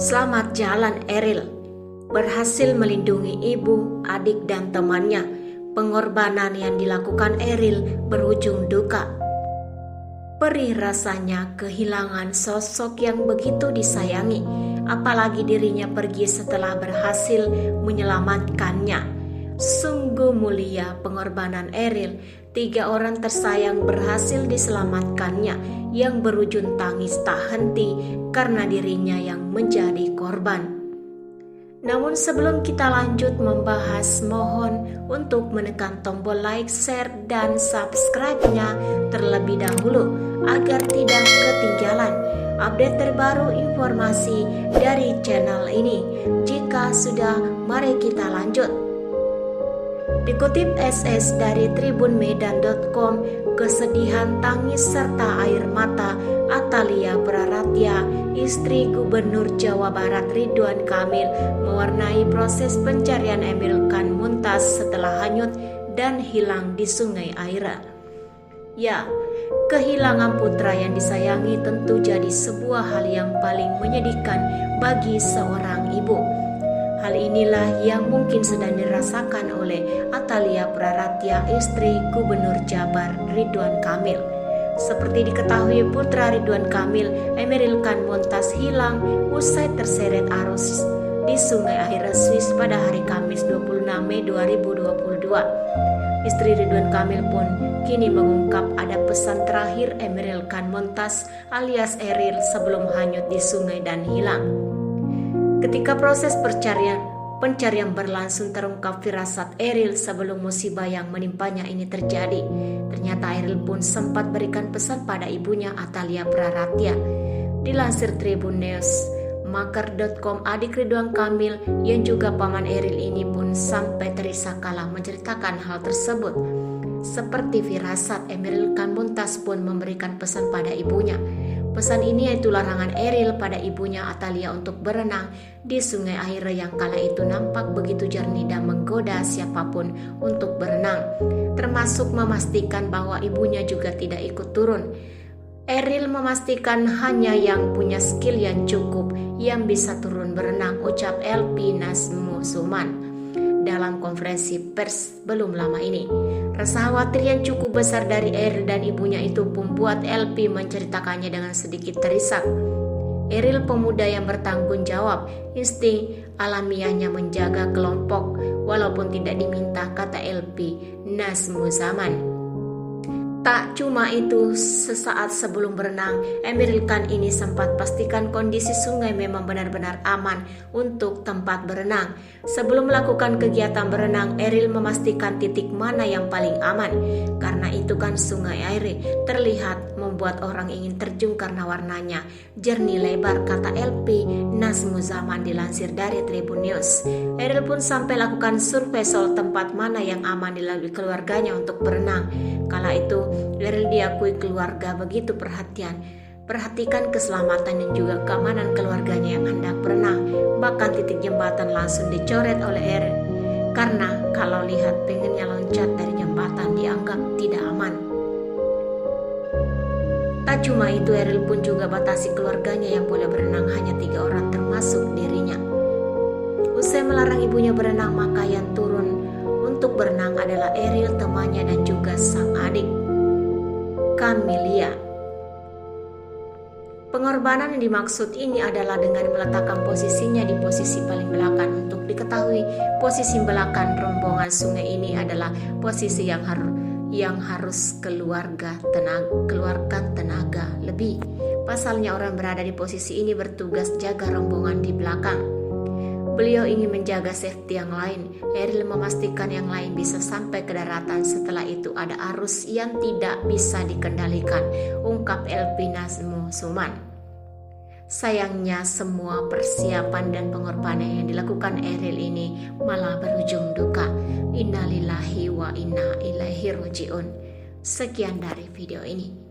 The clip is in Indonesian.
Selamat jalan Eril. Berhasil melindungi ibu, adik dan temannya. Pengorbanan yang dilakukan Eril berujung duka. Perih rasanya kehilangan sosok yang begitu disayangi, apalagi dirinya pergi setelah berhasil menyelamatkannya. Sungguh mulia pengorbanan Eril. 3 orang tersayang berhasil diselamatkannya, yang berujung tangis tak henti karena dirinya yang menjadi korban. Namun sebelum kita lanjut membahas, mohon untuk menekan tombol like, share, dan subscribe-nya terlebih dahulu agar tidak ketinggalan update terbaru informasi dari channel ini. Jika sudah, mari kita lanjut. Dikutip SS dari tribunmedan.com, kesedihan, tangis, serta air mata Atalia Praratya, istri Gubernur Jawa Barat Ridwan Kamil, mewarnai proses pencarian Emeril Khan Mumtaz setelah hanyut dan hilang di Sungai Aira. Ya, kehilangan putra yang disayangi tentu jadi sebuah hal yang paling menyedihkan bagi seorang ibu. Hal inilah yang mungkin sedang dirasakan oleh Atalia Praratya, istri Gubernur Jabar Ridwan Kamil. Seperti diketahui, putra Ridwan Kamil, Emeril Khan Mumtaz, hilang usai terseret arus di Sungai Aira, Swiss pada hari Kamis 26 Mei 2022. Istri Ridwan Kamil pun kini mengungkap ada pesan terakhir Emeril Khan Mumtaz alias Eril sebelum hanyut di sungai dan hilang. Ketika proses pencarian berlangsung, terungkap firasat Eril sebelum musibah yang menimpanya ini terjadi. Ternyata Eril pun sempat berikan pesan pada ibunya, Atalia Praratya. Dilansir tribunnews.maker.com, adik Ridwan Kamil yang juga paman Eril ini pun sampai terisak kalah menceritakan hal tersebut. Seperti firasat, Emeril Khan Mumtaz pun memberikan pesan pada ibunya. Pesan ini yaitu larangan Eril pada ibunya Atalia untuk berenang di Sungai Aira yang kala itu nampak begitu jernih dan menggoda siapapun untuk berenang, termasuk memastikan bahwa ibunya juga tidak ikut turun. Eril memastikan hanya yang punya skill yang cukup yang bisa turun berenang, ucap LP Nazmu Zuman dalam konferensi pers belum lama ini. Rasa khawatir yang cukup besar dari Eril dan ibunya itu membuat LP menceritakannya dengan sedikit terisak. Eril pemuda yang bertanggung jawab, insting alamiahnya menjaga kelompok walaupun tidak diminta, kata LP Nazmu Zaman. Tak cuma itu, sesaat sebelum berenang, Emeril Khan ini sempat pastikan kondisi sungai memang benar-benar aman untuk tempat berenang. Sebelum melakukan kegiatan berenang, Eril memastikan titik mana yang paling aman. Karena itu kan Sungai Aira terlihat membuat orang ingin terjun karena warnanya jernih lebar, kata LP Nazmu Zaman dilansir dari Tribun News. Eril pun sampai lakukan survei soal tempat mana yang aman dilalui keluarganya untuk berenang. Kala itu Eril diakui keluarga begitu perhatikan keselamatan dan juga keamanan keluarganya yang hendak berenang. Bahkan titik jembatan langsung dicoret oleh Eril karena kalau lihat pengennya loncat dari jembatan dianggap tidak aman. Tak cuma itu, Eril pun juga batasi keluarganya yang boleh berenang hanya 3 orang termasuk dirinya. Usai melarang ibunya berenang, maka yang turun untuk berenang adalah Eril, temannya dan juga sang adik Camelia. Pengorbanan yang dimaksud ini adalah dengan meletakkan posisinya di posisi paling belakang. Untuk diketahui, posisi belakang rombongan sungai ini adalah posisi yang harus keluarkan tenaga lebih. Pasalnya orang berada di posisi ini bertugas jaga rombongan di belakang. Beliau ingin menjaga safety yang lain. Eril memastikan yang lain bisa sampai ke daratan. Setelah itu ada arus yang tidak bisa dikendalikan, ungkap LP Nazmu Zuman. Sayangnya semua persiapan dan pengorbanan yang dilakukan Eril ini malah berujung duka. Innalillahi wa inna ilaihi rajiun. Sekian dari video ini.